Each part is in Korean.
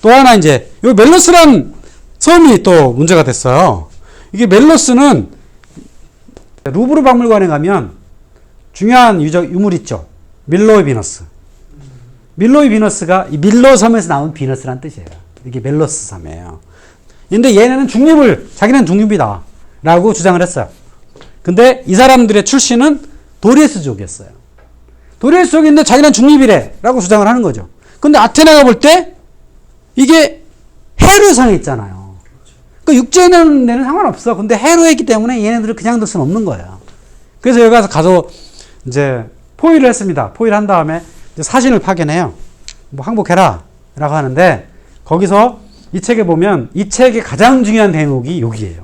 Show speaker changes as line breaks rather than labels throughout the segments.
또 하나 이제 요 멜로스란 섬이 또 문제가 됐어요. 이게 멜로스는 루브르 박물관에 가면 중요한 유물 있죠. 밀로의 비너스. 밀로의 비너스가 이 밀로 섬에서 나온 비너스란 뜻이에요. 이게 멜로스 섬이에요. 근데 얘네는 자기는 중립이다 라고 주장을 했어요. 근데 이 사람들의 출신은 도리에스족이었어요. 도리에스족인데 자기는 중립이래 라고 주장을 하는 거죠. 근데 아테네가 볼 때 이게 헤르성에 있잖아요. 그러니까 육지에 있는 데는 상관없어. 근데 헤르에 있기 때문에 얘네들을 그냥 둘 수는 없는 거예요. 그래서 여기 가서 이제 포위를 했습니다. 포위를 한 다음에 이제 사신을 파견해요. 뭐 항복해라 라고 하는데 거기서 이 책에 보면 이 책의 가장 중요한 대목이 여기에요.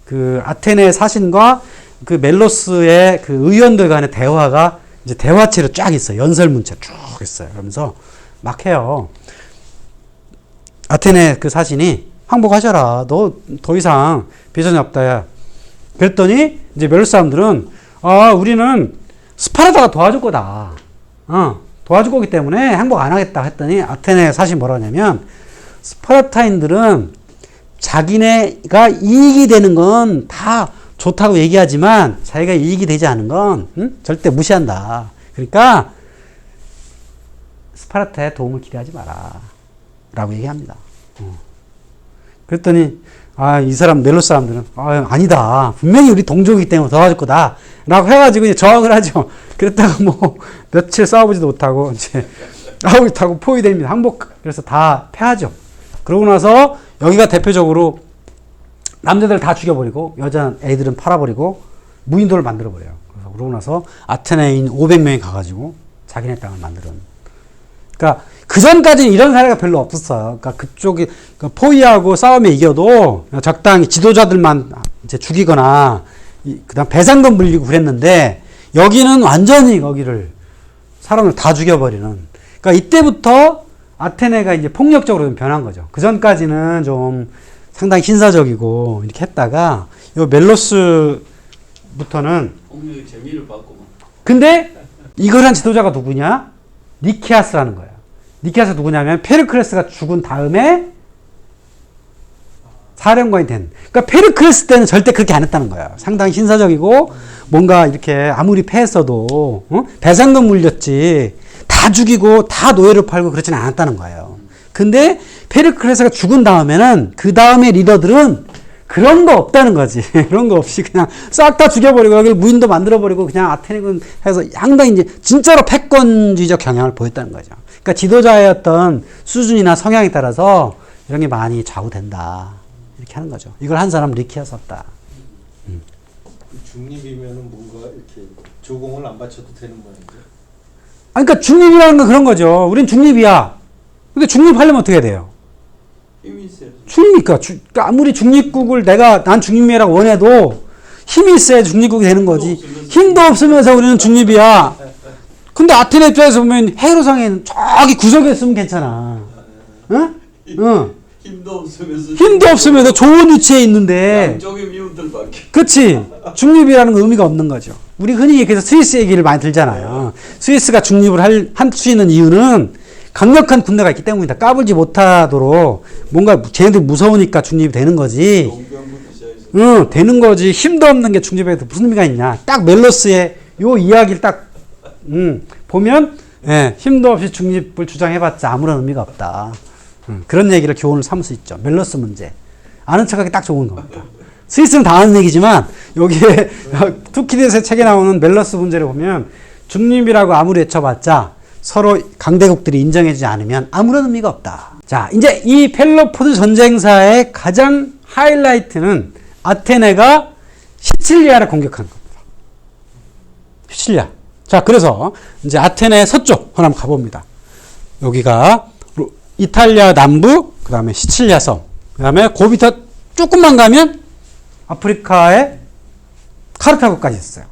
그 아테네 사신과 그 멜로스의 그 의원들 간의 대화가 이제 대화체로 쫙 있어요. 연설문체 쭉 있어요. 그러면서 막 해요. 아테네 그 사신이 항복하셔라. 너 더 이상 비전이 없다. 그랬더니 이제 멜로스 사람들은 우리는 스파르타가 도와줄 거다. 도와줄 거기 때문에 항복 안 하겠다 했더니 아테네 사신 뭐라 하냐면 스파르타인들은 자기네가 이익이 되는 건 다 좋다고 얘기하지만 자기가 이익이 되지 않은 건 절대 무시한다. 그러니까 스파르타의 도움을 기대하지 마라 라고 얘기합니다. 그랬더니 이 사람 멜로스 사람들은 아니다. 분명히 우리 동족이기 때문에 도와줄 거다 라고 해가지고 이제 저항을 하죠. 그랬다가 뭐 며칠 싸워보지도 못하고 이제 아우타고 포위됩니다. 항복. 그래서 다 패하죠. 그러고 나서 여기가 대표적으로 남자들 다 죽여버리고 여자 애들은 팔아버리고 무인도를 만들어버려요. 그러고 나서 아테네인 500명이 가가지고 자기네 땅을 만드는. 그러니까 그 전까지는 이런 사례가 별로 없었어요. 그러니까 그쪽이 포위하고 싸움에 이겨도 적당히 지도자들만 이제 죽이거나 그다음 배상금 물리고 그랬는데 여기는 완전히 거기를 사람을 다 죽여버리는. 그러니까 이때부터 아테네가 이제 폭력적으로 좀 변한 거죠. 그 전까지는 좀 상당히 신사적이고 이렇게 했다가 요 멜로스부터는
폭력의 재미를 봤고.
근데 이걸 한 지도자가 누구냐? 니키아스라는 거예요. 니키아스가 누구냐면 페르클레스가 죽은 다음에 사령관이 된. 그러니까 페르클레스 때는 절대 그렇게 안 했다는 거예요. 상당히 신사적이고 뭔가 이렇게 아무리 패했어도 배상금 물렸지 다 죽이고 다 노예를 팔고 그렇지는 않았다는 거예요. 근데 페르클레스가 죽은 다음에는 그 다음에 리더들은 그런 거 없다는 거지. 그런 거 없이 그냥 싹 다 죽여버리고 여기를 무인도 만들어버리고 그냥 아테네군 해서 상당히 이제 진짜로 패권주의적 경향을 보였다는 거죠. 그러니까 지도자의 어떤 수준이나 성향에 따라서 이런 게 많이 좌우된다. 이렇게 하는 거죠. 이걸 한 사람 리키아스였다.
중립이면은 뭔가 이렇게 조공을 안 바쳐도 되는 모양이죠.
그러니까 중립이라는 건 그런 거죠. 우린 중립이야. 근데 중립하려면 어떻게 해야 돼요?
힘이 있어요.
그러니까 아무리 중립국을 난 중립이라고 원해도 힘이 있어야 중립국이 되는 거지. 힘도 없으면서 우리는 중립이야. 근데 아테네 입장에서 보면 헤르성에 저기 구석에 있으면 괜찮아. 응? 힘도 없으면서 좋은 위치에 있는데.
양쪽의 미움들밖에.
그치. 중립이라는 건 의미가 없는 거죠. 우리 흔히 그래서 스위스 얘기를 많이 들잖아요. 스위스가 중립을 할 수 있는 이유는 강력한 군대가 있기 때문이다. 까불지 못하도록 뭔가 쟤네들 무서우니까 중립이 되는 거지. 되는 거지. 힘도 없는 게 중립에서 무슨 의미가 있냐. 딱 멜로스의 요 이야기를 딱 보면 힘도 없이 중립을 주장해봤자 아무런 의미가 없다. 그런 얘기를 교훈을 삼을 수 있죠. 멜로스 문제. 아는 척하기 딱 좋은 겁니다. 스위스는 다 아는 얘기지만 여기에 투키디스의 책에 나오는 멜로스 문제를 보면 중립이라고 아무리 외쳐봤자 서로 강대국들이 인정해주지 않으면 아무런 의미가 없다. 자, 이제 이 펠로포드 전쟁사의 가장 하이라이트는 아테네가 시칠리아를 공격한 겁니다. 시칠리아. 자, 그래서 이제 아테네 서쪽 한번 가봅니다. 여기가 이탈리아 남부, 그 다음에 시칠리아 섬, 그 다음에 그 밑에 조금만 가면 아프리카의 카르타고까지 있어요.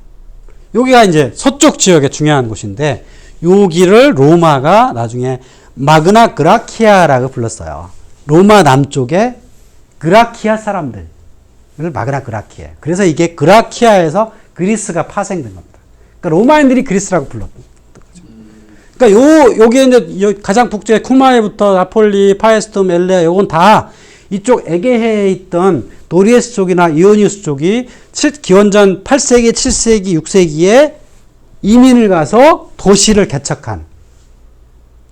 여기가 이제 서쪽 지역의 중요한 곳인데 여기를 로마가 나중에 마그나 그라키아라고 불렀어요. 로마 남쪽의 그라키아 사람들을 마그나 그라키아. 그래서 이게 그라키아에서 그리스가 파생된 겁니다. 그러니까 로마인들이 그리스라고 불렀던 거죠. 그러니까 요게 이제 가장 북쪽에 쿠마에부터 나폴리, 파에스툼, 엘레아 요건 다 이쪽 에게해에 있던 도리에스 쪽이나 이오니우스 쪽이 기원전 8세기, 7세기, 6세기에 이민을 가서 도시를 개척한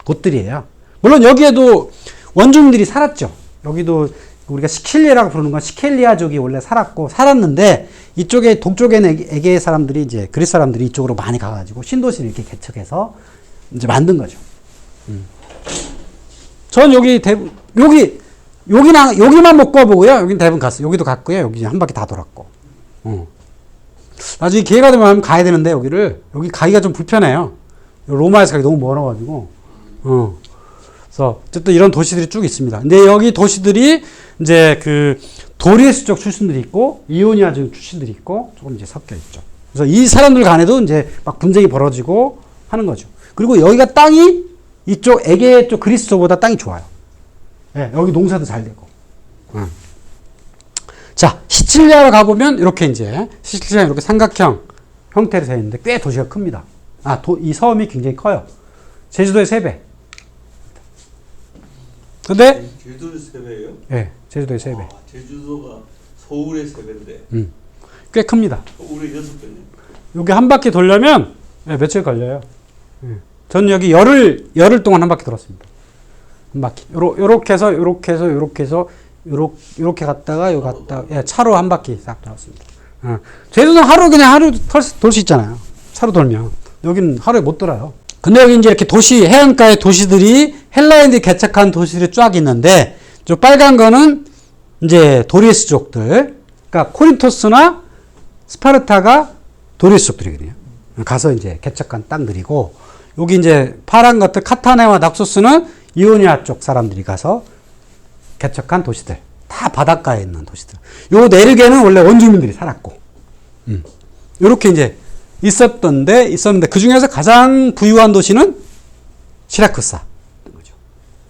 곳들이에요. 물론 여기에도 원주민들이 살았죠. 여기도 우리가 시킬리아라고 부르는 건 시켈리아족이 원래 살았는데 이쪽에 동쪽에는 에게해 사람들이 이제 그리스 사람들이 이쪽으로 많이 가가지고 신도시를 이렇게 개척해서 이제 만든 거죠. 전 여기만 못 가보고요. 여긴 대부분 갔어요. 여기도 갔고요. 여기 한 바퀴 다 돌았고. 나중에 기회가 되면 가야 되는데 여기 가기가 좀 불편해요. 로마에서 가기 너무 멀어가지고. 그래서 어쨌든 이런 도시들이 쭉 있습니다. 근데 여기 도시들이 이제 그 도리에스 쪽 출신들이 있고 이오니아 쪽 출신들이 있고 조금 이제 섞여 있죠. 그래서 이 사람들 간에도 이제 막 분쟁이 벌어지고 하는 거죠. 그리고 여기가 땅이 이쪽 에게 쪽 그리스 쪽보다 땅이 좋아요. 네, 여기 농사도 잘 되고. 자, 시칠리아로 가보면 이렇게 이제 시칠리아 이렇게 삼각형 형태로 되어 있는데 꽤 도시가 큽니다. 이 섬이 굉장히 커요. 제주도의 3배. 근데
제주도의 3배예요?
네, 제주도의 3배.
제주도가 서울의 3배인데.
꽤 큽니다.
서울의 6배네.
여기 한 바퀴 돌려면 며칠 걸려요. 저는 여기 열흘 동안 한 바퀴 돌았습니다. 한 바퀴. 요렇게 해서 요렇게 갔다가 요 갔다가 차로 한 바퀴 싹 돌았습니다. 제주도는 하루 돌 수 있잖아요. 차로 돌면. 여기는 하루에 못 돌아요. 근데 여기 이제 이렇게 해안가의 도시들이 헬라인들이 개척한 도시들이 쫙 있는데 저 빨간 거는 이제 도리에스 족들. 그러니까 코린토스나 스파르타가 도리에스 족들이거든요. 가서 이제 개척한 땅들이고 여기 이제 파란 것들 카타네와 낙소스는 이오니아 쪽 사람들이 가서 개척한 도시들. 다 바닷가에 있는 도시들. 요 내륙에는 원래 원주민들이 살았고. 요렇게 이제 있었는데 그 중에서 가장 부유한 도시는 시라쿠사.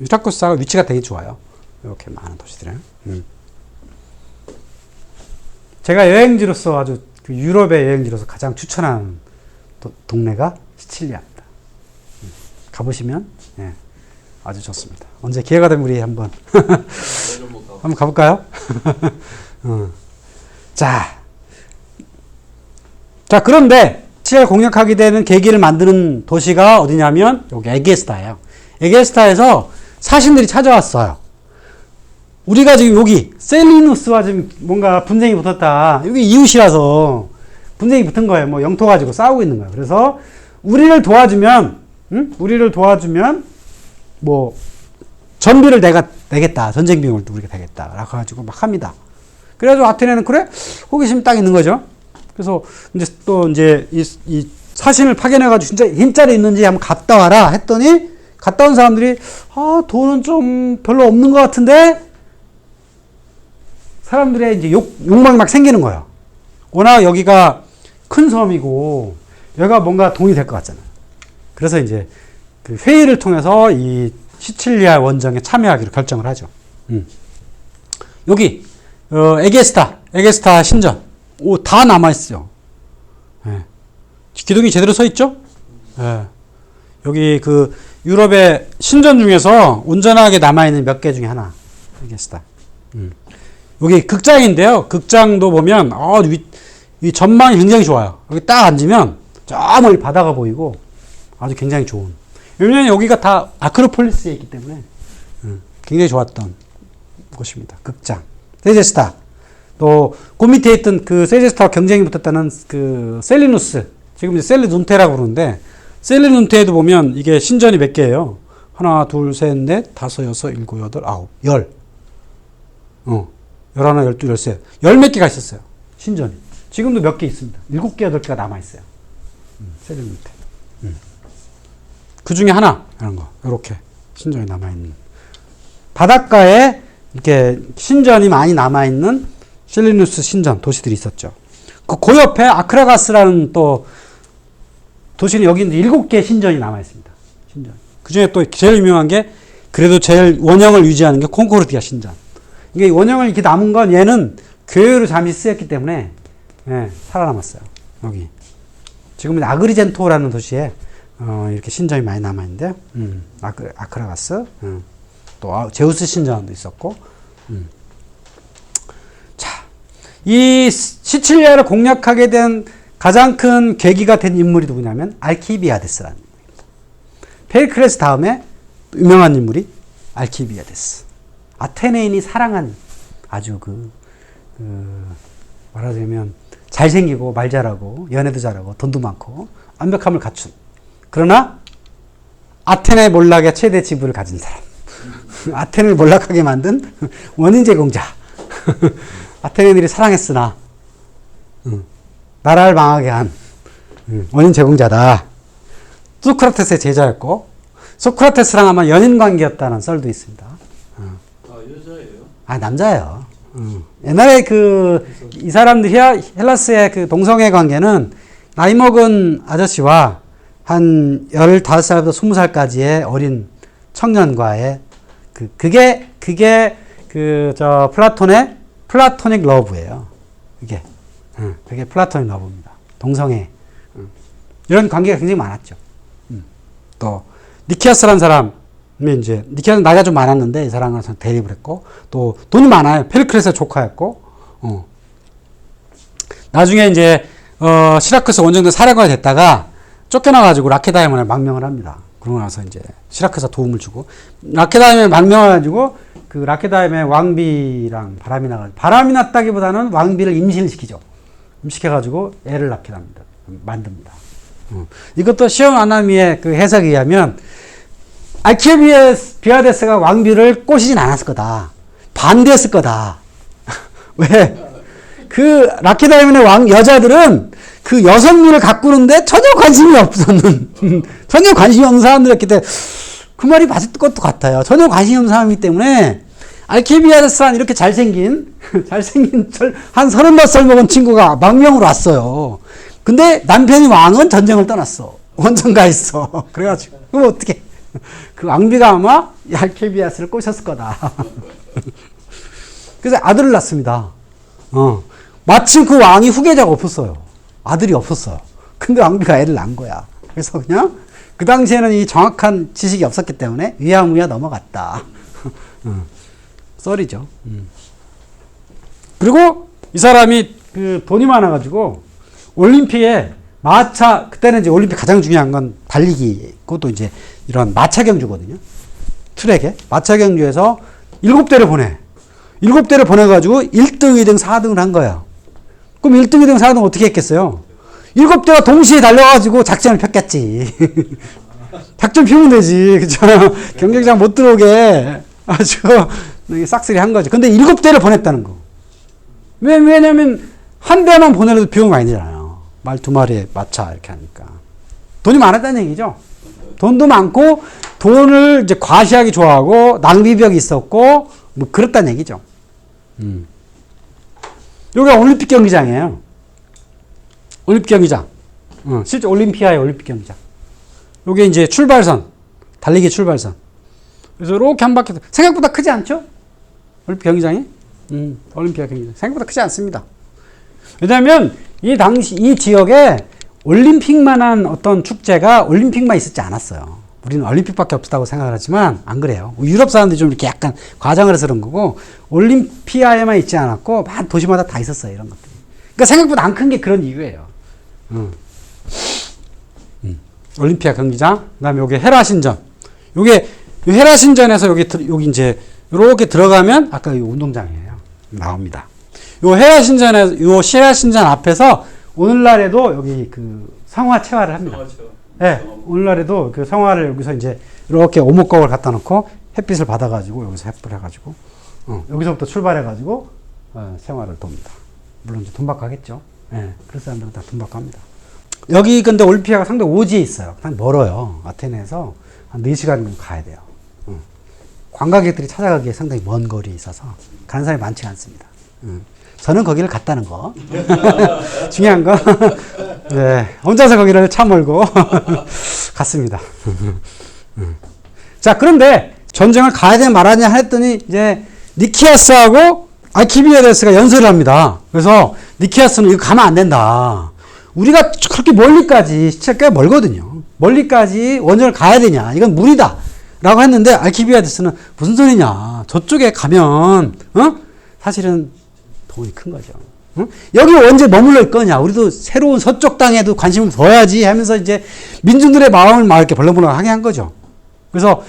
시라쿠사가 위치가 되게 좋아요. 이렇게 많은 도시들은. 제가 여행지로서 아주 유럽의 여행지로서 가장 추천하는 동네가 시칠리아입니다. 가보시면 아주 좋습니다. 언제 기회가 되면 우리 한번 가볼까요? 자, 그런데 시칠리아를 공략하게 되는 계기를 만드는 도시가 어디냐면 여기 에게스타예요. 에게스타에서 사신들이 찾아왔어요. 우리가 지금 여기 셀리누스와 지금 뭔가 분쟁이 붙었다. 여기 이웃이라서 분쟁이 붙은 거예요. 뭐 영토 가지고 싸우고 있는 거예요. 그래서 우리를 도와주면 뭐 전비를 내겠다. 전쟁 비용을 우리가 되겠다. 라고 가지고 막 합니다. 그래가지고 아테네는 그래? 호기심 딱 있는 거죠. 그래서 이제 이 사신을 파견해가지고 진짜 힘짜리 있는지 한번 갔다 와라 했더니 갔다 온 사람들이 돈은 좀 별로 없는 것 같은데 사람들의 이제 욕망이 막 생기는 거예요. 워낙 여기가 큰 섬이고 여기가 뭔가 돈이 될 것 같잖아요. 그래서 이제 그 회의를 통해서 이 시칠리아 원정에 참여하기로 결정을 하죠. 여기 에게스타 신전 다 남아 있어요. 기둥이 제대로 서 있죠? 여기 그 유럽의 신전 중에서 온전하게 남아 있는 몇 개 중에 하나 에게스타. 여기 극장인데요. 극장도 보면 이 전망이 굉장히 좋아요. 여기 딱 앉으면 저 멀리 바다가 보이고 아주 굉장히 좋은. 왜냐면 여기가 다 아크로폴리스에 있기 때문에 굉장히 좋았던 곳입니다. 극장. 세제스타. 또 그 밑에 있던 그 세제스타와 경쟁이 붙었다는 그 셀리누스. 지금 이제 셀리눈테라고 그러는데 셀리눈테에도 보면 이게 신전이 몇 개예요. 하나, 둘, 셋, 넷, 다섯, 여섯, 일곱, 여덟, 아홉, 열. 11, 12, 13. 열 몇 개가 있었어요. 신전이. 지금도 몇 개 있습니다. 7개, 8개가 남아있어요. 셀리눈테. 그 중에 하나, 이런 거. 이렇게 신전이 남아있는. 바닷가에 이렇게 신전이 많이 남아있는 셀리누스 신전, 도시들이 있었죠. 그 옆에 아크라가스라는 또 도시는 여기 7개의 신전이 남아있습니다. 신전. 그 중에 또 제일 유명한 게 그래도 제일 원형을 유지하는 게 콩코르디아 신전. 이게 원형을 이렇게 남은 건 얘는 교회로 잠시 쓰였기 때문에 살아남았어요. 여기. 지금은 아그리젠토라는 도시에 이렇게 신전이 많이 남아있는데요. 아크라가스, 또 제우스 신전도 있었고. 자, 이 시칠리아를 공략하게 된 가장 큰 계기가 된 인물이 누구냐면 알키비아데스라는 인물입니다. 페리클레스 다음에 유명한 인물이 알키비아데스. 아테네인이 사랑한 아주 말하자면 잘생기고 말 잘하고 연애도 잘하고 돈도 많고 완벽함을 갖춘, 그러나 아테네 몰락의 최대 지분을 가진 사람. 아테네를 몰락하게 만든 원인 제공자. 아테네인들이 사랑했으나 나라를 망하게 한 원인 제공자다. 소크라테스의 제자였고, 소크라테스랑 아마 연인 관계였다는 썰도 있습니다.
아, 여자예요?
아, 남자예요. 옛날에 이 사람들이 헬라스의 그 동성애 관계는 나이 먹은 아저씨와 한 15살부터 20살까지의 어린 청년과의 그게 플라토닉 러브예요. 그게 플라토닉 러브입니다. 동성애. 이런 관계가 굉장히 많았죠. 또 니키아스라는 사람이 이제 니키아스는 나이가 좀 많았는데 이 사람과 대립을 했고, 또 돈이 많아요. 페리클레스의 조카였고, 나중에 이제 시라크스 원정대 사령관이 됐다가 쫓겨나가지고 라케다이몬에 망명을 합니다. 그러고 나서 이제 시라크스가 도움을 주고, 라케다이몬에 망명해가지고 그 라케다이몬의 왕비랑 바람이 났다기보다는 왕비를 임신을 시키죠. 임시켜가지고 애를 낳게 만듭니다. 이것도 시온 아나미의 그 해석에 의하면 알키비아데스가 왕비를 꼬시진 않았을 거다. 반대했을 거다. 왜? 그 라케다이몬의 여자들은 그 여성미를 가꾸는데 전혀 관심이 없는 사람들이었기 때문에, 그 말이 맞을 것도 같아요. 전혀 관심이 없는 사람이기 때문에 알키비아데스란 이렇게 잘생긴 한 30살 먹은 친구가 망명으로 왔어요. 근데 남편이 왕은 전쟁을 떠났어. 원정 가 있어. 그래가지고 그럼 어떻게? 그 왕비가 아마 알키비아데스를 꼬셨을 거다. 그래서 아들을 낳습니다. 마침 그 왕이 후계자가 없었어요. 아들이 없었어요. 근데 왕비가 애를 낳은 거야. 그래서 그냥 그 당시에는 이 정확한 지식이 없었기 때문에 위야무야 넘어갔다. 썰이죠. 그리고 이 사람이 그 돈이 많아가지고 올림픽에 그때는 이제 올림픽 가장 중요한 건 달리기, 그것도 이제 이런 마차 경주거든요. 트랙에 마차 경주에서 7대를 보내. 7대를 보내가지고 1등, 2등, 4등을 한 거예요. 그럼 1등, 2등, 4등 어떻게 했겠어요? 7대가 동시에 달려가지고 작전을 폈겠지. 작전 피우면 되지. 그쵸? 경쟁장 못 들어오게 아주 싹쓸이 한 거죠. 근데 7대를 보냈다는 거. 왜냐면 한 대만 보내도 비용이 많이 들잖아요. 말 2마리에 마차 이렇게 하니까. 돈이 많았다는 얘기죠. 돈도 많고 돈을 이제 과시하기 좋아하고 낭비벽이 있었고 뭐 그렇다는 얘기죠. 여기가 올림픽 경기장이에요. 올림픽 경기장. 실제 올림피아의 올림픽 경기장. 요게 이제 출발선. 달리기 출발선. 그래서 이렇게 한 바퀴, 생각보다 크지 않죠? 올림픽 경기장이? 올림피아 경기장. 생각보다 크지 않습니다. 왜냐면 이 지역에 올림픽만한 어떤 축제가 올림픽만 있었지 않았어요. 우리는 올림픽밖에 없었다고 생각을 하지만 안 그래요. 유럽 사람들이 좀 이렇게 약간 과장을 해서 그런 거고, 올림피아에만 있지 않았고 도시마다 다 있었어요. 이런 것들이. 그러니까 생각보다 안 큰 게 그런 이유예요. 올림피아 경기장, 그다음에 요게 헤라 신전. 요게 헤라 신전에서 여기 이제 이렇게 들어가면 아까 이 운동장이에요. 나옵니다. 요 헤라 신전 앞에서 오늘날에도 여기 그 성화 체화를 합니다. 네, 오늘날에도 그 성화를 여기서 이제 이렇게 오목각을 갖다 놓고 햇빛을 받아가지고 여기서 햇불 해가지고 여기서부터 출발해가지고 생활을 돕니다. 물론 이제 돈 받고 하겠죠. 네, 그런 사람들은 다 돈 받고 합니다. 여기 근데 올림피아가 상당히 오지에 있어요. 상당히 멀어요. 아테네에서 한 4시간 정도 가야 돼요. 관광객들이 찾아가기에 상당히 먼 거리에 있어서 가는 사람이 많지 않습니다. 저는 거기를 갔다는 거. 중요한 거. 네, 혼자서 거기를 차 몰고 갔습니다. 자, 그런데 전쟁을 가야 되냐 말아야 했더니 이제 니키아스하고 알키비아데스가 연설을 합니다. 그래서 니키아스는 이거 가면 안 된다. 우리가 그렇게 멀리까지, 시차가 꽤 멀거든요. 멀리까지 원전을 가야 되냐. 이건 무리다. 라고 했는데, 알키비아데스는 무슨 소리냐. 저쪽에 가면, 사실은 돈이 큰 거죠. 여기 언제 머물러 있거냐. 우리도 새로운 서쪽 땅에도 관심을 둬야지 하면서 이제 민중들의 마음을 막 이렇게 벌렁벌렁하게 한 거죠. 그래서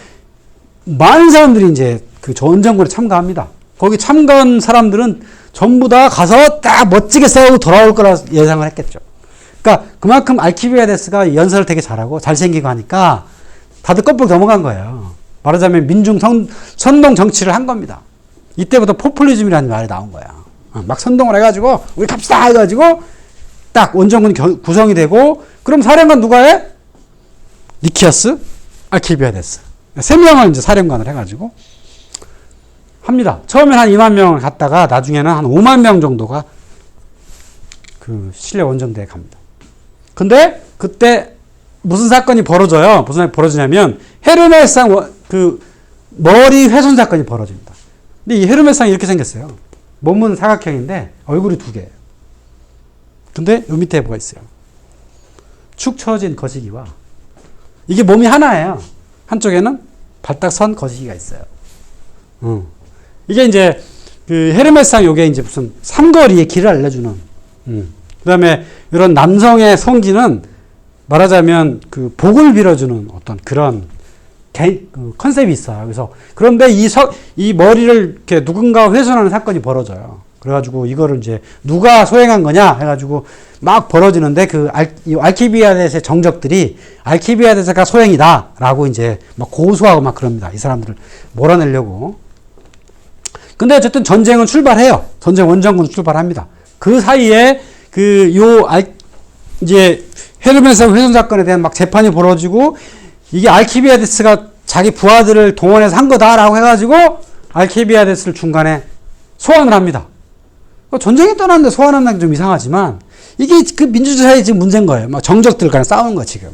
많은 사람들이 이제 그 원정군에 참가합니다. 거기 참가한 사람들은 전부 다 가서 딱 멋지게 싸우고 돌아올 거라 예상을 했겠죠. 그러니까 그만큼 알키비아데스가 연설을 되게 잘하고 잘생기고 하니까 다들 껍질 넘어간 거예요. 말하자면 민중 선동 정치를 한 겁니다. 이때부터 포퓰리즘이라는 말이 나온 거야. 막 선동을 해가지고 우리 갑시다 해가지고 딱 원정군이 구성이 되고, 그럼 사령관 누가 해? 니키아스, 알키비아데스. 3명을 이제 사령관을 해가지고 합니다. 처음엔 한 2만 명을 갔다가 나중에는 한 5만 명 정도가 그 실내 원정대에 갑니다. 근데 그때 무슨 사건이 벌어져요? 무슨 사건이 벌어지냐면 헤르메스상 그 머리 훼손 사건이 벌어집니다. 근데 이 헤르메스상이 이렇게 생겼어요. 몸은 사각형인데 얼굴이 2개예요. 근데 요 밑에 뭐가 있어요? 축 처진 거시기와, 이게 몸이 하나예요. 한쪽에는 발딱 선 거시기가 있어요. 이게 이제 그 헤르메스상 요게 이제 무슨 삼거리의 길을 알려주는. 그 다음에 이런 남성의 성기는 말하자면 그 복을 빌어주는 어떤 그런 그 컨셉이 있어요. 그래서 그런데 이 머리를 이렇게 누군가 훼손하는 사건이 벌어져요. 그래가지고 이거를 이제 누가 소행한 거냐 해가지고 막 벌어지는데 그 알키비아데스의 정적들이 알키비아데스가 소행이다라고 이제 막 고소하고 막 그럽니다. 이 사람들을 몰아내려고. 근데 어쨌든 전쟁은 출발해요. 전쟁 원정군 출발합니다. 그 사이에 이제 헤르메스 훼손 사건에 대한 막 재판이 벌어지고, 이게 알키비아데스가 자기 부하들을 동원해서 한 거다라고 해가지고 알키비아데스를 중간에 소환을 합니다. 전쟁에 떠났는데 소환한다는 게 좀 이상하지만 이게 그 민주사회의 지금 문제인 거예요. 막 정적들 간에 싸우는 거야 지금.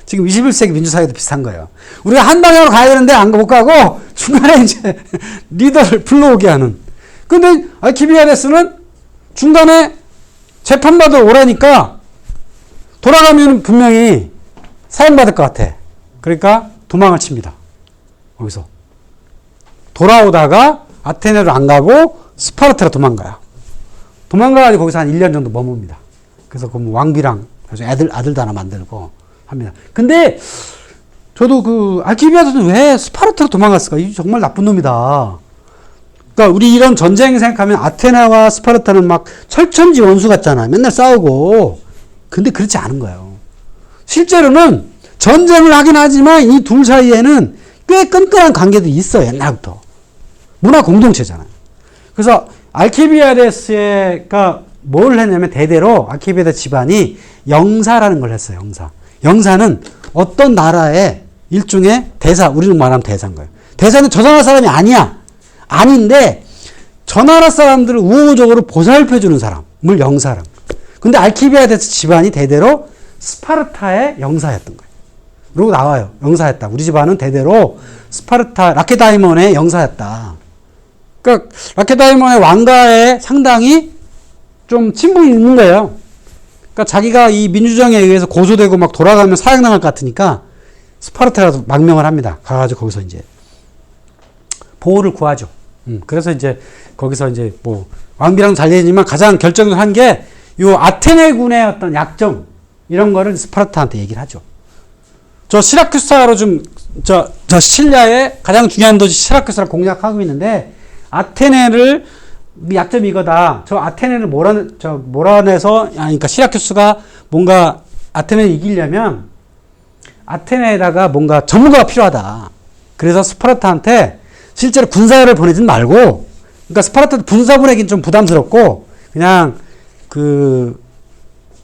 지금 21세기 민주사회도 비슷한 거예요. 우리가 한 방향으로 가야 되는데 못 가고 중간에 이제 리더를 불러오게 하는. 근데 알키비아데스는 중간에 재판받으러 오라니까 돌아가면 분명히 사형받을 것 같아. 그러니까 도망을 칩니다. 거기서. 돌아오다가 아테네로 안 가고 스파르타로 도망가요. 도망가가지고 거기서 한 1년 정도 머뭅니다. 그래서 그 왕비랑 아들도 하나 만들고 합니다. 근데 저도 그 알키비아데스는 왜 스파르타로 도망갔을까? 이 정말 나쁜 놈이다. 그러니까 우리 이런 전쟁 생각하면 아테네와 스파르타는 막 철천지 원수 같잖아. 맨날 싸우고. 근데 그렇지 않은 거예요. 실제로는 전쟁을 하긴 하지만 이 둘 사이에는 꽤 끈끈한 관계도 있어요. 옛날부터. 문화 공동체잖아요. 그래서 알키비아데스가 뭘 했냐면 대대로 알키비아데스 집안이 영사라는 걸 했어요. 영사. 영사는 어떤 나라의 일종의 대사, 우리로 말하면 대사인 거예요. 대사는 저 나라 사람이 아니야. 아닌데 저 나라 사람들을 우호적으로 보살펴주는 사람을 영사랑. 근데 알키비아데스 집안이 대대로 스파르타의 영사였던 거예요. 그러고 나와요. 영사였다. 우리 집안은 대대로 스파르타 라케다이몬의 영사였다. 그러니까 라케다이몬의 왕가에 상당히 좀 친분이 있는 거예요. 그러니까 자기가 이 민주정에 의해서 고소되고 막 돌아가면 사형당할 것 같으니까 스파르타라도 망명을 합니다. 가가지고 거기서 이제 보호를 구하죠. 그래서 이제 거기서 이제 뭐 왕비랑 잘 되지만 가장 결정을 한 게 요 아테네군의 어떤 약점 이런 거를 스파르타한테 얘기를 하죠. 저 시라쿠사로 저 시칠리아의 가장 중요한 도시 시라쿠사를 공략하고 있는데 아테네를 약점이 이거다. 저 아테네를 몰아내서 그러니까 시라쿠스가 뭔가 아테네를 이기려면 아테네에다가 뭔가 전문가가 필요하다. 그래서 스파르타한테 실제로 군사를 보내진 말고, 그러니까 스파르타도 군사 보내긴 좀 부담스럽고 그냥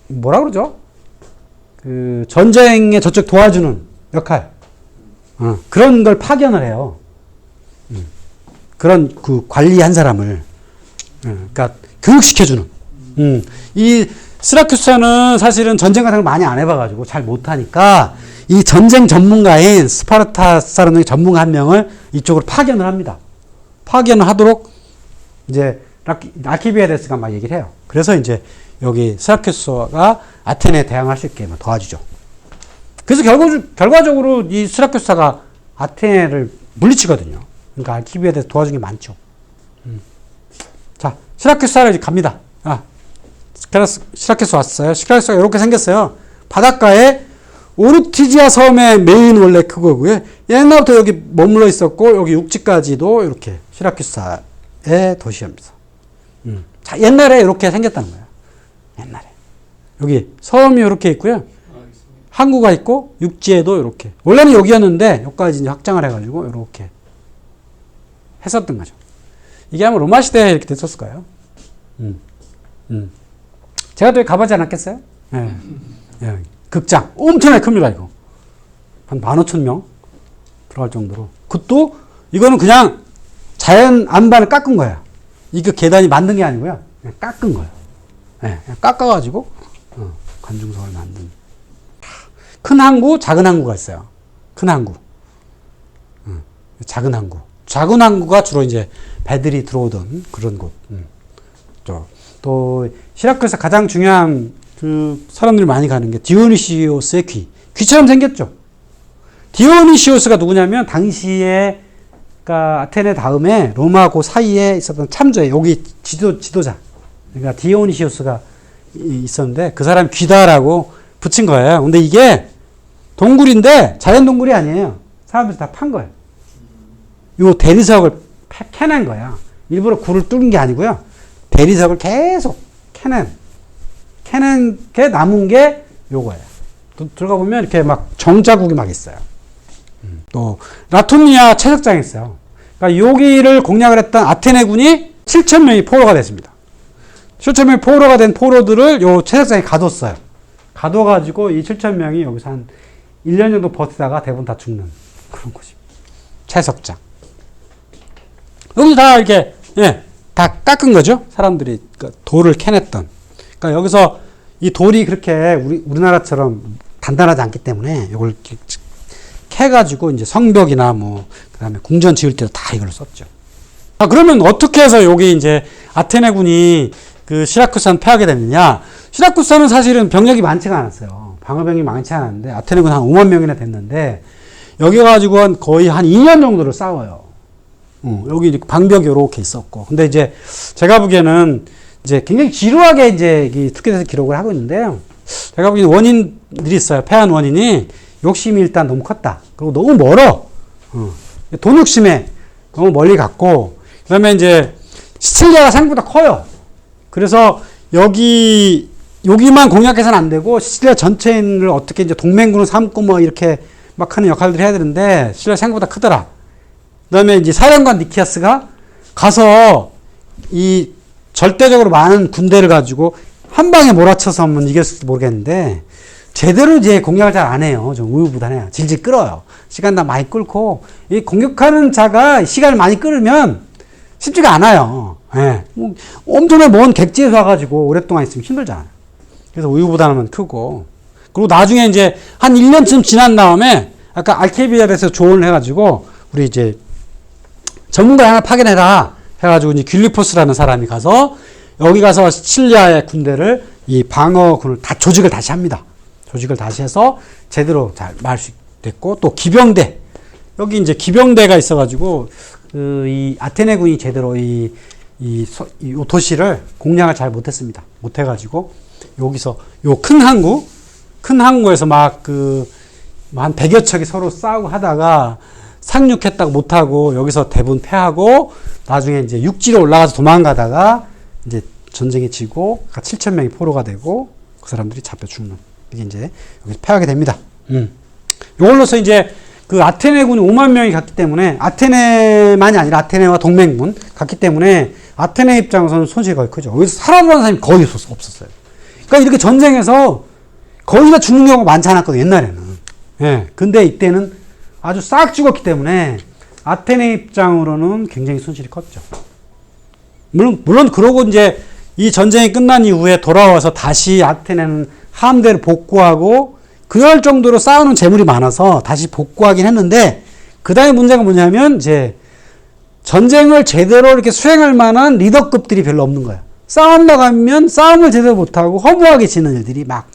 뭐라 그러죠? 전쟁에 저쪽 도와주는 역할. 그런 걸 파견을 해요. 그런 관리한 사람을. 그러니까 교육시켜주는. 이 시라쿠사는 사실은 전쟁 같은 걸 많이 안 해봐가지고 잘 못하니까 이 전쟁 전문가인 스파르타 사람의 전문가 한 명을 이쪽으로 파견을 합니다. 파견을 하도록 이제 알키비아데스가 막 얘기를 해요. 그래서 이제 여기 시라쿠사가 아테네에 대항할 수 있게 도와주죠. 그래서 결과적으로 이 시라쿠스사가 아테네를 물리치거든요. 그러니까 알키비아에 대해서 도와준 게 많죠. 자, 시라쿠스사를 이제 갑니다. 시라쿠스 왔어요. 시라쿠스가 이렇게 생겼어요. 바닷가에 오르티지아 섬의 메인 원래 그거고요. 옛날부터 여기 머물러 있었고 여기 육지까지도 이렇게 시라쿠스사의 도시입니다. 자, 옛날에 이렇게 생겼다는 거예요. 옛날에 여기 섬이 이렇게 있고요. 항구가 있고 육지에도 이렇게 원래는 여기였는데 여기까지 이제 확장을 해가지고 이렇게 했었던 거죠. 이게 아마 로마 시대에 이렇게 됐었을까요? 제가 또 가보지 않았겠어요? 예. 예. 극장 엄청나게 큽니다. 이거 한 15,000명 들어갈 정도로. 그것도 이거는 그냥 자연 안반을 깎은 거예요. 이거 계단이 만든 게 아니고요. 그냥 깎은 거예요. 예. 그냥 깎아가지고 관중석을 만든. 큰 항구, 작은 항구가 있어요. 큰 항구, 작은 항구. 작은 항구가 주로 이제 배들이 들어오던 그런 곳. 또 시라쿠스에서 가장 중요한 그 사람들이 많이 가는 게 디오니시오스의 귀. 귀처럼 생겼죠. 디오니시오스가 누구냐면 당시에 그러니까 아테네 다음에 로마 그 사이에 있었던 참조에 여기 지도자. 그러니까 디오니시오스가 있었는데 그 사람이 귀다라고 붙인 거예요. 근데 이게 동굴인데 자연 동굴이 아니에요. 사람들이 다 판 거예요. 요 대리석을 캐낸 거야. 일부러 굴을 뚫은 게 아니고요. 대리석을 계속 캐낸 게 남은 게 요거예요. 들어가 보면 이렇게 막 정자국이 막 있어요. 또 라토니아 채석장이 있어요. 그러니까 여기를 공략을 했던 아테네군이 7,000명이 포로가 됐습니다. 7,000명이 포로가 된 포로들을 요 채석장에 가뒀어요. 가둬가지고 이 7,000명이 여기서 한 1년 정도 버티다가 대부분 다 죽는 그런 곳입니다. 채석장. 여기서 다 이렇게, 예, 다 깎은 거죠. 사람들이 돌을 캐냈던. 그러니까 여기서 이 돌이 그렇게 우리나라처럼 단단하지 않기 때문에 이걸 캐가지고 이제 성벽이나 뭐, 그 다음에 궁전 지을 때도 다 이걸 썼죠. 그러면 어떻게 해서 여기 이제 아테네군이 그 시라쿠스산 패하게 됐느냐? 시라쿠스산은 사실은 병력이 많지가 않았어요. 방어병이 많지 않았는데 아테네군 한 5만 명이나 됐는데 여기 가지고 거의 한 2년 정도를 싸워요. 여기 방벽이 이렇게 있었고. 근데 이제 제가 보기에는 이제 굉장히 지루하게 이제 투기에서 기록을 하고 있는데요. 제가 보기에는 원인들이 있어요. 패한 원인이 욕심이 일단 너무 컸다. 그리고 너무 멀어. 돈 욕심에 너무 멀리 갔고. 그 다음에 이제 시칠리아가 생각보다 커요. 그래서 여기만 공략해서는 안 되고 시칠리아 전체인을 어떻게 이제 동맹군을 삼고 뭐 이렇게 막 하는 역할들을 해야 되는데 시칠리아 생각보다 크더라. 그 다음에 이제 사령관 니키아스가 가서 이 절대적으로 많은 군대를 가지고 한 방에 몰아쳐서 한번 이겼을지 모르겠는데 제대로 이제 공략을 잘 안 해요. 좀 우유부단해요. 질질 끌어요. 시간 다 많이 끌고 이 공격하는 자가 시간을 많이 끌으면 쉽지가 않아요. 예. 뭐 엄청나게 먼 객지에서 와가지고 오랫동안 있으면 힘들잖아요. 그래서 우유부단하면 크고 그리고 나중에 이제 한 1년쯤 지난 다음에 아까 알케비아에서 조언을 해가지고 우리 이제 전문가 하나 파견해라 해가지고 이제 귤리포스라는 사람이 가서 여기 가서 시칠리아의 군대를 이 방어군을 다 조직을 다시 합니다. 조직을 다시 해서 제대로 잘 말할 수 됐고 또 기병대 여기 이제 기병대가 있어가지고 이 아테네군이 제대로 이 도시를 공략을 잘 못했습니다. 못해가지고 여기서 요 큰 항구에서 막 한 100여 척이 서로 싸우고 하다가 상륙했다고 못하고 여기서 대부분 패하고 나중에 이제 육지로 올라가서 도망가다가 이제 전쟁에 지고 7,000명이 포로가 되고 그 사람들이 잡혀 죽는 이게 이제 여기서 패하게 됩니다. 이걸로서 이제 그 아테네군이 5만 명이 갔기 때문에 아테네만이 아니라 아테네와 동맹군 갔기 때문에 아테네 입장에서는 손실이 거의 크죠. 여기서 살아남은 사람이 거의 없었어요. 그러니까 이렇게 전쟁에서 거의 다 죽는 경우가 많지 않았거든요. 옛날에는. 예. 근데 이때는 아주 싹 죽었기 때문에 아테네 입장으로는 굉장히 손실이 컸죠. 물론 그러고 이제 이 전쟁이 끝난 이후에 돌아와서 다시 아테네는 함대를 복구하고 그럴 정도로 싸우는 재물이 많아서 다시 복구하긴 했는데 그 다음에 문제가 뭐냐면 이제 전쟁을 제대로 이렇게 수행할 만한 리더급들이 별로 없는 거예요. 싸움 나가면 싸움을 제대로 못하고 허무하게 지는 일들이 막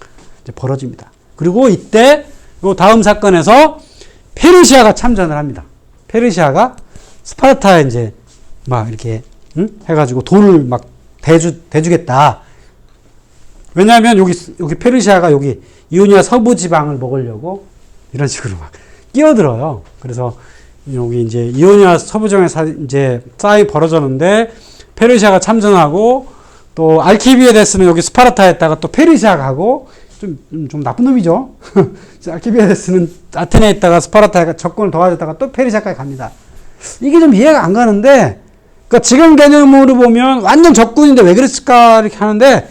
이제 벌어집니다. 그리고 이때 요 다음 사건에서 페르시아가 참전을 합니다. 페르시아가 스파르타에 이제 막 이렇게 해가지고 돈을 막 대주겠다. 왜냐하면 여기 페르시아가 여기 이오니아 서부 지방을 먹으려고 이런 식으로 막 끼어들어요. 그래서 여기 이제 이오니아 서부 지방에 이제 싸움이 벌어졌는데 페르시아가 참전하고 또 알키비에데스는 여기 스파르타에다가 또 페르시아 가고 좀 나쁜 놈이죠. 알키비에데스는 아테네에 있다가 스파르타에 접근을 도와줬다가 또 페르시아까지 갑니다. 이게 좀 이해가 안 가는데, 그러니까 지금 개념으로 보면 완전 적군인데 왜 그랬을까 이렇게 하는데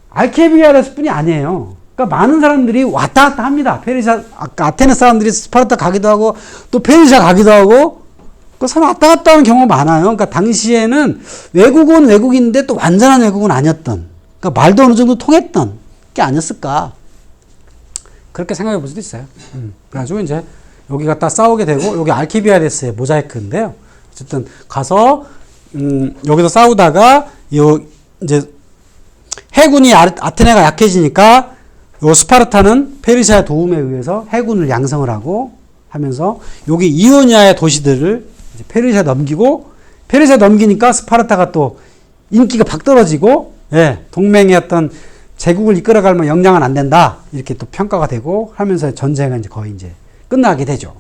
알키비에데스 뿐이 아니에요. 그러니까 많은 사람들이 왔다 갔다 합니다. 페르시아, 아테네 사람들이 스파르타 가기도 하고 또 페르시아 가기도 하고 그 사람 왔다 갔다 하는 경우가 많아요. 그러니까 당시에는 외국은 외국인데 또 완전한 외국은 아니었던, 그러니까 말도 어느 정도 통했던 게 아니었을까. 그렇게 생각해 볼 수도 있어요. 그래가지고 이제 여기 갖다 싸우게 되고, 여기 알키비아데스의 모자이크인데요. 어쨌든 가서 여기서 싸우다가 이제 해군이 아테네가 약해지니까 요 스파르타는 페르시아 도움에 의해서 해군을 양성을 하고 하면서 여기 이오니아의 도시들을 이제 페르시아 넘기고, 페르시아 넘기니까 스파르타가 또 인기가 팍 떨어지고, 예, 동맹의 어떤 제국을 이끌어갈 역량은 안 된다 이렇게 또 평가가 되고 하면서 전쟁은 이제 거의 이제 끝나게 되죠.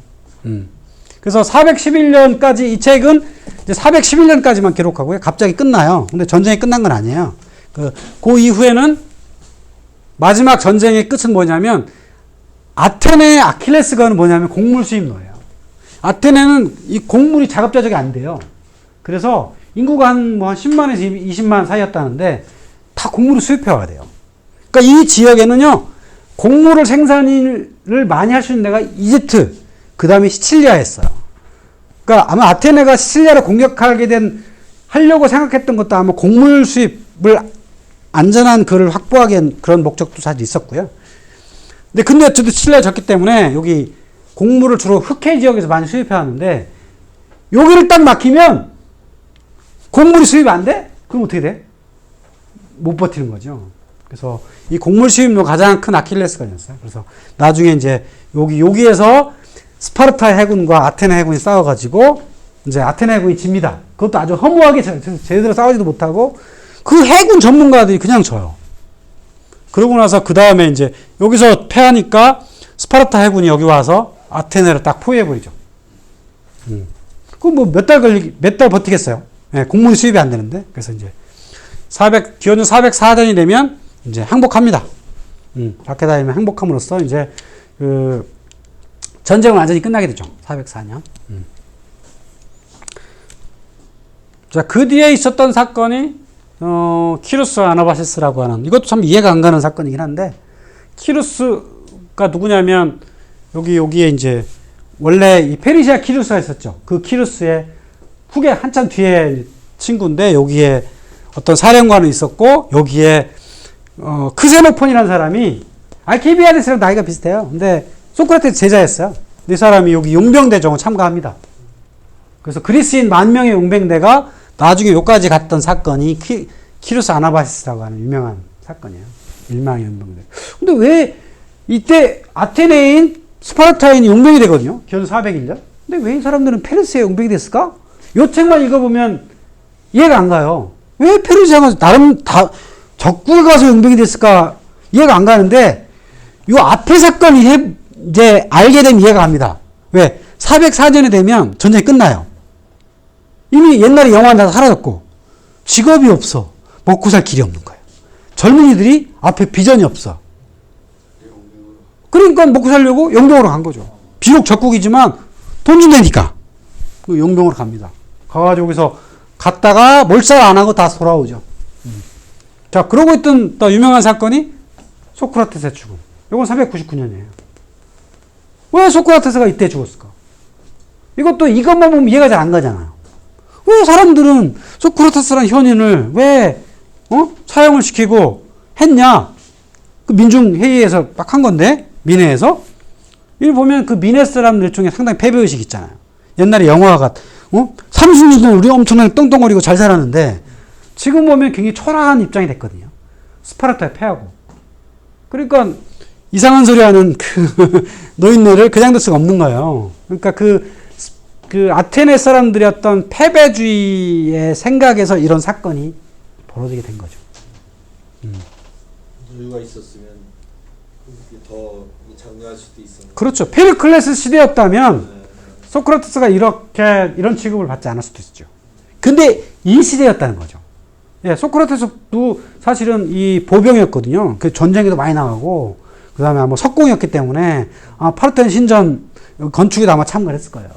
그래서 411년까지 이 책은 이제 411년까지만 기록하고요. 갑자기 끝나요. 근데 전쟁이 끝난 건 아니에요. 그 이후에는 마지막 전쟁의 끝은 뭐냐면 아테네의 아킬레스건은 뭐냐면 곡물 수입로예요. 아테네는 이 곡물이 자급자족이 안 돼요. 그래서 인구가 한 10만에서 20만 사이였다는데 다 곡물을 수입해 와야 돼요. 그러니까 이 지역에는요, 곡물을 생산을 많이 할 수 있는 데가 이집트, 그 다음에 시칠리아였어요. 그러니까 아마 아테네가 시칠리아를 하려고 생각했던 것도 아마 곡물 수입을 안전한 그를 확보하기 위한 그런 목적도 사실 있었고요. 근데 어쨌든 시칠리아가 졌기 때문에 여기 곡물을 주로 흑해 지역에서 많이 수입해 왔는데 여기를 딱 막히면 곡물이 수입이 안 돼? 그럼 어떻게 돼? 못 버티는 거죠. 그래서 이 곡물 수입로 가장 큰 아킬레스건이었어요. 그래서 나중에 이제 여기에서 스파르타 해군과 아테네 해군이 싸워가지고 이제 아테네 해군이 집니다. 그것도 아주 허무하게 제대로 싸우지도 못하고 그 해군 전문가들이 그냥 져요. 그러고 나서 그 다음에 이제 여기서 패하니까 스파르타 해군이 여기 와서 아테네를 딱 포위해버리죠. 그럼 뭐 몇 달 버티겠어요. 네, 곡물이 수입이 안 되는데. 그래서 이제 기원전 404년이 되면 이제 항복합니다. 라케다임이 항복함으로써 이제 그 전쟁은 완전히 끝나게 되죠. 404년. 자, 그 뒤에 있었던 사건이 키루스 아나바시스라고 하는, 이것도 참 이해가 안 가는 사건이긴 한데, 키루스가 누구냐면 여기에 이제 원래 이 페르시아 키루스가 있었죠. 그 키루스의 후계 한참 뒤에 친구인데 여기에 어떤 사령관은 있었고 여기에 크세노폰이라는 사람이 알키비아데스랑 나이가 비슷해요. 근데 소크라테스 제자였어요. 이 사람이 여기 용병대정을 참가합니다. 그래서 그리스인 10,000명의 용병대가 나중에 여기까지 갔던 사건이 키루스 아나바시스라고 하는 유명한 사건이에요. 1만의 용병대. 근데 왜 이때 아테네인 스파르타인이 용병이 되거든요. 기원전 401년. 근데 왜 이 사람들은 페르시아의 용병이 됐을까? 이 책만 읽어보면 이해가 안 가요. 왜 페르시아가 나름 다 적국에 가서 용병이 됐을까? 이해가 안 가는데 이 앞에 사건이 이제 알게 되면 이해가 갑니다. 왜? 404년에 되면 전쟁이 끝나요. 이미 옛날에 영화는 다 사라졌고 직업이 없어. 먹고 살 길이 없는 거예요. 젊은이들이 앞에 비전이 없어. 그러니까 먹고 살려고 용병으로 간 거죠. 비록 적국이지만 돈 준다니까. 용병으로 갑니다. 가가지고 여기서 갔다가 몰살 안 하고 다 돌아오죠. 자, 그러고 있던 또 유명한 사건이 소크라테스의 죽음. 이건 399년이에요. 왜 소크라테스가 이때 죽었을까? 이것만 보면 이해가 잘 안 가잖아요. 왜 사람들은 소크라테스라는 현인을 왜 사형을 시키고 했냐? 그 민중회의에서 막 한 건데, 민회에서. 여기 보면 그 민회 사람들 중에 상당히 패배의식 있잖아요. 옛날에 영화가, 삼순이는 우리 엄청나게 똥똥거리고 잘 살았는데, 지금 보면 굉장히 초라한 입장이 됐거든요. 스파르타에 패하고. 그러니까 이상한 소리 하는 그 노인네를 그냥 둘 수가 없는 거예요. 그러니까 그 아테네 사람들이 어떤 패배주의의 생각에서 이런 사건이 벌어지게 된 거죠.
여유가 있었으면 그게 더 장려할 수도 있었는데.
그렇죠. 페르클레스 시대였다면 소크라테스가 이런 취급을 받지 않을 수도 있죠. 근데 이 시대였다는 거죠. 예, 소크라테스도 사실은 이 보병이었거든요. 그 전쟁에도 많이 나가고, 그 다음에 뭐 석공이었기 때문에, 파르테논 신전 건축에도 아마 참가를 했을 거예요.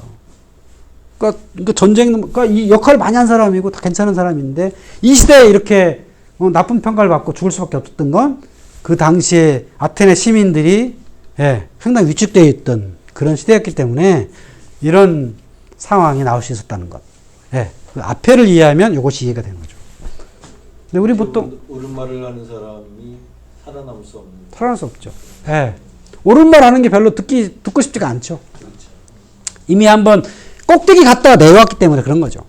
그러니까 그러니까 이 역할을 많이 한 사람이고 다 괜찮은 사람인데, 이 시대에 이렇게 나쁜 평가를 받고 죽을 수밖에 없었던 건 그 당시에 아테네 시민들이 예, 상당히 위축되어 있던 그런 시대였기 때문에 이런 상황이 나올 수 있었다는 것. 예, 그 앞에를 이해하면 이것이 이해가 되는 거죠. 근데 우리 보통
옳은 말을 하는 사람이 살아남을 수 없는.
살아날 수 없죠. 예, 옳은 말 하는 게 별로 듣고 싶지가 않죠.
그렇죠.
이미 한번 꼭대기 갔다가 내려왔기 때문에 그런 거죠.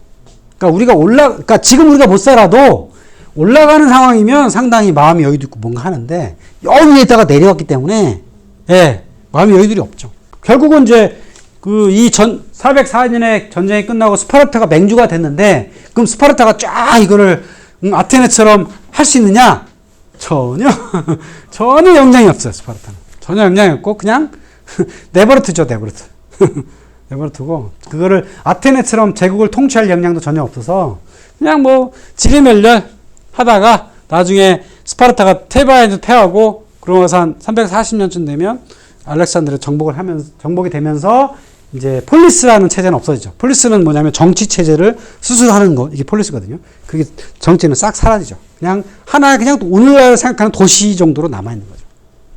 그러니까 그러니까 지금 우리가 못 살아도 올라가는 상황이면 상당히 마음이 여유도 있고 뭔가 하는데 여기 위에 있다가 내려왔기 때문에 예, 마음이 여유들이 없죠. 결국은 이제 그 404년에 전쟁이 끝나고 스파르타가 맹주가 됐는데 그럼 스파르타가 쫙 이거를 아테네처럼 할 수 있느냐? 전혀 영향이 없어요. 스파르타는 전혀 영향이 없고 그냥 내버려두죠. 내버려두고 그거를 아테네처럼 제국을 통치할 역량도 전혀 없어서 그냥 뭐 지리멸렬 하다가 나중에 스파르타가 테바에도 패하고 그러고서 한 340년쯤 되면 알렉산드르 정복이 되면서 이제 폴리스라는 체제는 없어지죠. 폴리스는 뭐냐면 정치 체제를 수술하는 거, 이게 폴리스거든요. 그게 정치는 싹 사라지죠. 그냥 하나의 그냥 오늘날 생각하는 도시 정도로 남아있는 거죠.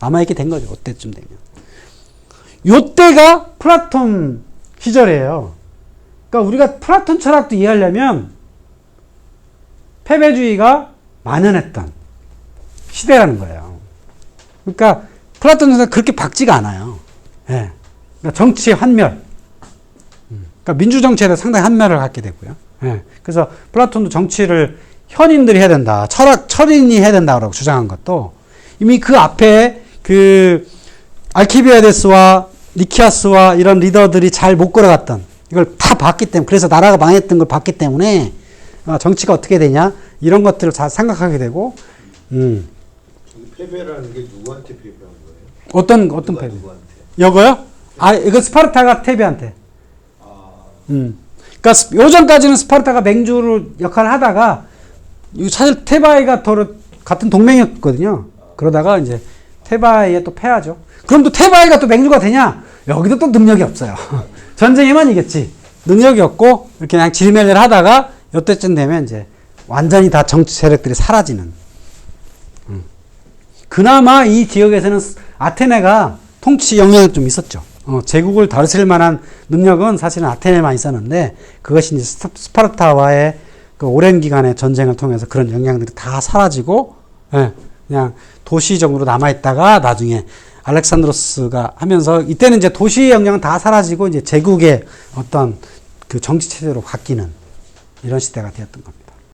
남아있게 된 거죠. 그때쯤 되면. 요때가 플라톤 시절이에요. 그러니까 우리가 플라톤 철학도 이해하려면 패배주의가 만연했던 시대라는 거예요. 그러니까 플라톤은 그렇게 박지가 않아요. 예. 그러니까 정치의 환멸. 그러니까 민주정치에 상당히 환멸을 갖게 되고요. 예. 그래서 플라톤도 정치를 현인들이 해야 된다. 철인이 해야 된다고 주장한 것도 이미 그 앞에 그 알키비아데스와 니키아스와 이런 리더들이 잘 못 걸어갔던 이걸 다 봤기 때문에 그래서 나라가 망했던 걸 봤기 때문에 정치가 어떻게 되냐 이런 것들을 다 생각하게 되고
패배라는 게 누구한테 패배한 거예요?
어떤 패배?
누구한테?
이거요? 이거 스파르타가 테베한테. 그러니까 요전까지는 스파르타가 맹주를 역할을 하다가 사실 테바이가 같은 동맹이었거든요. 그러다가 이제 테바이에 또 패하죠. 그럼 또 테바이가 또 맹주가 되냐? 여기도 또 능력이 없어요. 전쟁에만 이겼지. 능력이 없고 이렇게 그냥 지리멸렬 하다가 이때쯤 되면 이제 완전히 다 정치 세력들이 사라지는. 그나마 이 지역에서는 아테네가 통치 영향이 좀 있었죠. 제국을 다스릴 만한 능력은 사실은 아테네만 있었는데 그것이 이제 스파르타와의 그 오랜 기간의 전쟁을 통해서 그런 영향들이 다 사라지고 예, 그냥 도시적으로 남아있다가 나중에 알렉산드로스가 하면서 이때는 이제 도시의 영향은 다 사라지고 이제 제국의 어떤 그 정치 체제로 바뀌는 이런 시대가 되었던 겁니다.